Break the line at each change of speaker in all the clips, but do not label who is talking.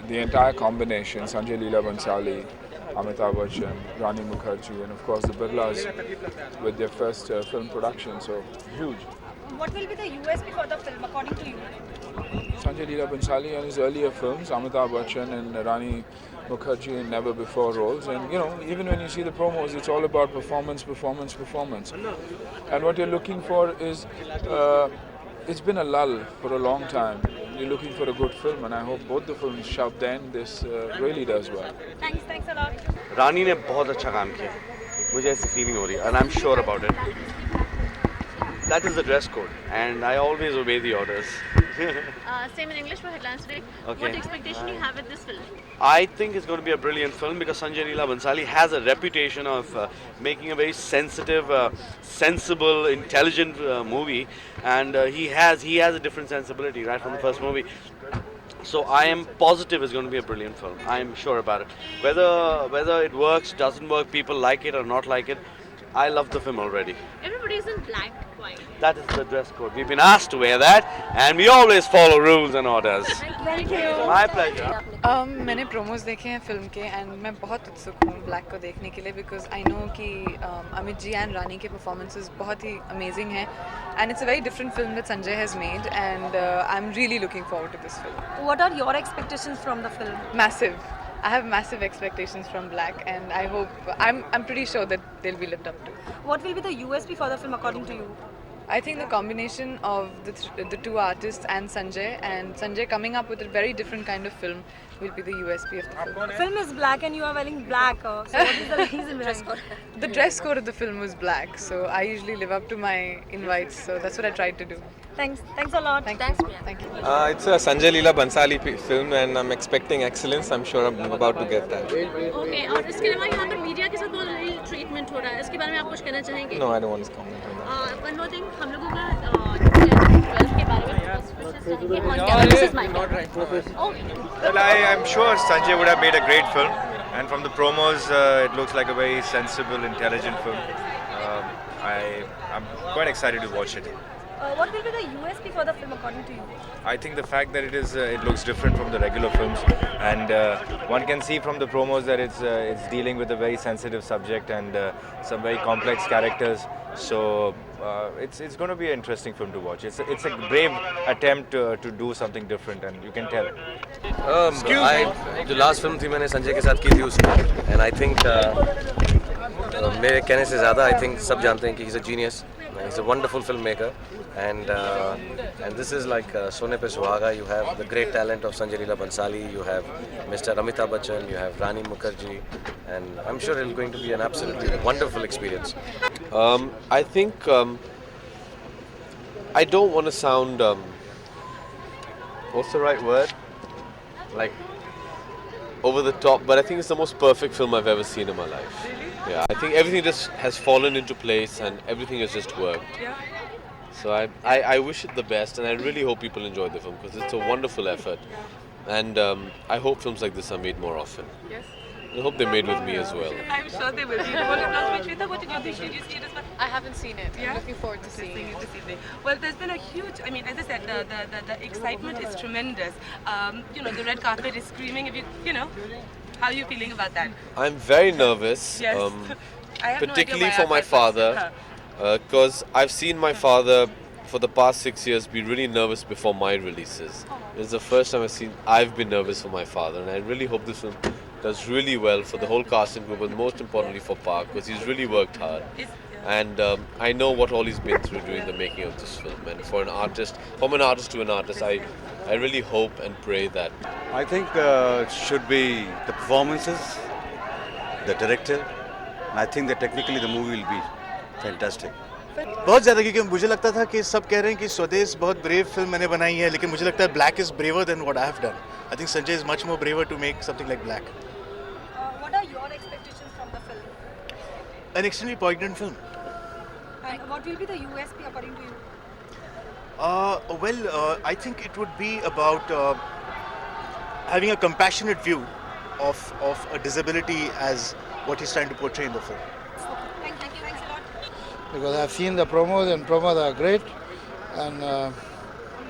the entire combination, Sanjay Leela Bhansali, Amitabh Bachchan, Rani Mukherjee, and of course the Birlas with their first film production. So huge.
What will be the USP for the film according to you?
Sanjay Leela Bhansali and his earlier films, Amitabh Bachchan and Rani Mukherjee in never before roles. And even when you see the promos, it's all about performance, performance, performance. And what you're looking for is, it's been a lull for a long time. You're looking for a good film, and I hope both the films shove then this really does well.
Thanks a lot.
रानी ने बहुत अच्छा काम किया, मुझे ऐसी feeling हो रही है, and I'm sure about it. That is the dress code, and I always obey the orders.
Same in English for headlines today.
Okay.
What expectation you have with this film?
I think it's going to be a brilliant film because Sanjay Leela Bhansali has a reputation of making a very sensitive, sensible, intelligent movie, and he has a different sensibility right from the first movie. So I am positive it's going to be a brilliant film. I am sure about it. Whether it works, doesn't work, people like it or not like it, I love the film already.
Everybody is in black. Why?
That is the dress code. We've been asked to wear that, and we always follow rules and orders.
Thank you.
My pleasure.
मैंने promos देखे हैं film के and मैं बहुत उत्सुक हूँ black को देखने के लिए बिकॉज आई नो कि अमित जी एंड रानी के परफॉर्मेंसेस बहुत ही अमेजिंग हैं and it's a very different film that Sanjay has made and I am really looking forward to this film
What are your expectations from the film?
massive. I have massive expectations from Black, and I hope I'm pretty sure that they'll be lived up to.
What will be the USP for the film according to you?
I think the combination of the two artists and Sanjay coming up with a very different kind of film will be the USP of the film.
The film is black and you are wearing black. So what is the reason behind it?
The dress code of the film was black, so I usually live up to my invites, so that's what I tried to do.
Thanks a lot.
Thanks, Thank you.
It's a Sanjay Leela Bhansali film and I'm expecting excellence. I'm sure I'm about to get that.
Okay. और इसके अलावा यहाँ पर media के साथ बहुत real treatment हो रहा है. इसके बारे में आप कुछ कहना चाहेंगे?
No, I don't want to comment on that.
One more thing, हम लोगों का 12 के बारे में चाहेंगे on camera. This is my turn. Okay.
Well, I'm sure Sanjay would have made a great film, and from the promos, it looks like a very sensible, intelligent film. I'm quite excited to watch it.
What will be the USP for the film according to you?
I think the fact that it looks different from the regular films, and one can see from the promos that it's dealing with a very sensitive subject and some very complex characters. So it's going to be an interesting film to watch. It's a brave attempt to do something different, and you can tell.
जो last film थी मैंने संजय के साथ की थी उसमें, and I think मेरे कहने से ज़्यादा I think सब जानते हैं कि he's a genius. He's a wonderful filmmaker, and this is like Sone Pe Suhaga. You have the great talent of Sanjay Leela Bhansali. You have Mr. Amitabh Bachchan. You have Rani Mukherjee, and I'm sure it's going to be an absolutely wonderful experience.
I think I don't want to sound what's the right word? Like over the top, but I think it's the most perfect film I've ever seen in my life. Yeah, I think everything just has fallen into place and everything has just worked.
Yeah.
So I wish it the best, and I really hope people enjoy the film because it's a wonderful effort. And I hope films like this are made more often.
Yes.
I hope they're made with me as well.
I'm sure they will be.
What did you think? Did you see it as well?
I haven't seen it. I'm looking forward to seeing it.
Well, there's been a huge, I mean, as I said, the excitement is tremendous. The red carpet is screaming. How are you feeling about that?
I'm very nervous.
Yes. I have no idea
particularly
why
for
I
my
felt
father,
this.
because I've seen my father for the past 6 years be really nervous before my releases. It's the first time I've been nervous for my father, and I really hope this film does really well for the whole cast and group, and most importantly for Park, because he's really worked hard. And I know what all he's been through during the making of this film, and from an artist to an artist, I really hope and pray that.
I think it should be the performances, the director, and I think that technically the movie will be fantastic.
बहुत ज़्यादा, क्योंकि मुझे लगता था कि सब कह रहे हैं कि स्वदेश बहुत ब्रेव फिल्म मैंने बनाई है, लेकिन मुझे लगता है Black is braver than what I have done. I think Sanjay is much more braver to make something like Black.
What are your expectations from the film?
An extremely poignant film.
And what will be the USP according to you?
I think it would be about having a compassionate view of a disability as what he's trying to portray in the film.
Thanks a lot.
Because I've seen the promos and promos are great, and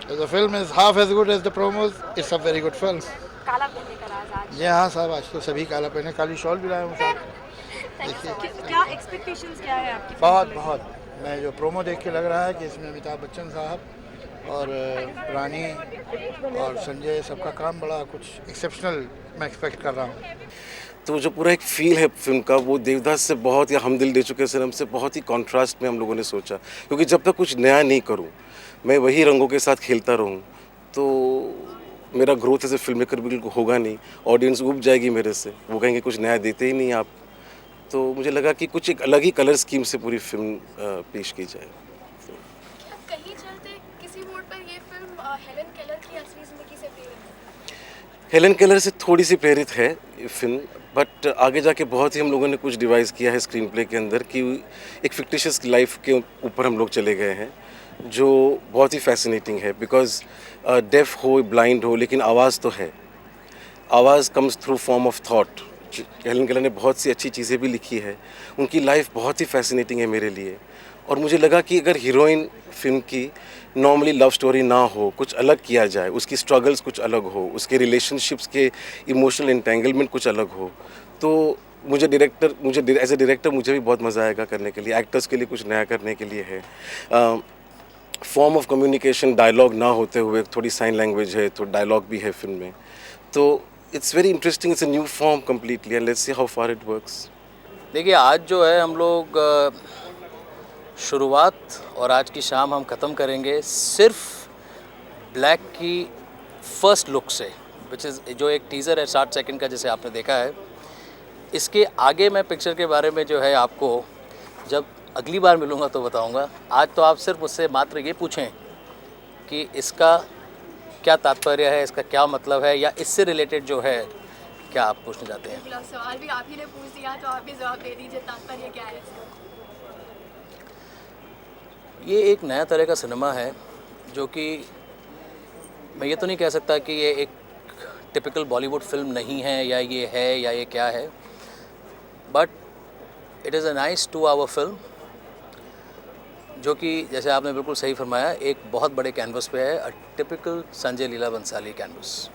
if the film is half as good as the promos, it's a very good film.
Kala
Faraz आज?
जी हाँ साहब, आज तो सभी काला पहने, काली shawl भी लाया हूँ साथ। देखिए
क्या एक्सपेक्टेशंस क्या है आपकी?
बहुत मैं जो प्रोमो देख के लग रहा है कि इसमें अमिताभ बच्चन साहब और रानी और संजय सबका काम बड़ा कुछ एक्सेप्शनल मैं एक्सपेक्ट कर रहा हूँ।
तो जो पूरा एक फील है फिल्म का, वो देवदास से बहुत, या हम दिल दे चुके सनम से बहुत ही कॉन्ट्रास्ट में हम लोगों ने सोचा, क्योंकि जब तक कुछ नया नहीं करूं, मैं वही रंगों के साथ खेलता रहूं, तो मेरा growth as a film maker बिल्कुल होगा नहीं। ऑडियंस उब जाएगी मेरे से, वो कहेंगे कुछ नया देते ही नहीं आप। तो मुझे लगा कि कुछ एक अलग ही कलर स्कीम से पूरी फिल्म पेश की जाए।
कहीं चलते किसी मोड पर ये फिल्म हेलन केलर की असली जिंदगी से प्रेरित है?
हेलन केलर से थोड़ी सी प्रेरित है ये फिल्म, बट आगे जाके बहुत ही हम लोगों ने कुछ डिवाइस किया है स्क्रीन प्ले के अंदर कि एक फिक्टिशियस लाइफ के ऊपर हम लोग चले गए हैं, जो बहुत ही फैसिनेटिंग है। बिकॉज डेफ हो, ब्लाइंड हो, लेकिन आवाज़ तो है। आवाज़ comes through form of thought. Helen Keller ने बहुत सी अच्छी चीज़ें भी लिखी है, उनकी लाइफ बहुत ही फैसिनेटिंग है मेरे लिए। और मुझे लगा कि अगर हीरोइन फिल्म की नॉर्मली लव स्टोरी ना हो, कुछ अलग किया जाए, उसकी स्ट्रगल्स कुछ अलग हो, उसके रिलेशनशिप्स के इमोशनल एंटेंगलमेंट कुछ अलग हो, तो मुझे एज ए डायरेक्टर मुझे भी बहुत मज़ा आएगा करने के लिए। एक्टर्स के लिए कुछ नया करने के लिए है। फॉर्म ऑफ कम्युनिकेशन डायलॉग ना होते हुए थोड़ी साइन लैंग्वेज है, तो डायलॉग भी है फिल्म में। तो it's very interesting, it's a new form completely, and let's see how far it works.
देखिए, आज जो है हम लोग शुरुआत और आज की शाम हम ख़त्म करेंगे सिर्फ ब्लैक की फर्स्ट लुक से, विच इज़ जो एक टीज़र है 60 सेकंड का, जिसे आपने देखा है। इसके आगे मैं पिक्चर के बारे में जो है आपको जब अगली बार मिलूँगा तो बताऊँगा। आज तो आप सिर्फ मुझसे मात्र ये पूछें कि इसका क्या तात्पर्य है, इसका क्या मतलब है, या इससे रिलेटेड जो है क्या आप पूछना चाहते हैं।
सवाल भी आप ही ने पूछ दिया तो आप भी जवाब दे दीजिए, तात्पर्य क्या है इसका?
ये एक नया तरह का सिनेमा है, जो कि मैं ये तो नहीं कह सकता कि ये एक टिपिकल बॉलीवुड फिल्म नहीं है, या ये क्या है, but it is a nice 2 hour film, जो कि जैसे आपने बिल्कुल सही फरमाया, एक बहुत बड़े कैनवस पे है, a typical Sanjay Leela Bhansali canvas.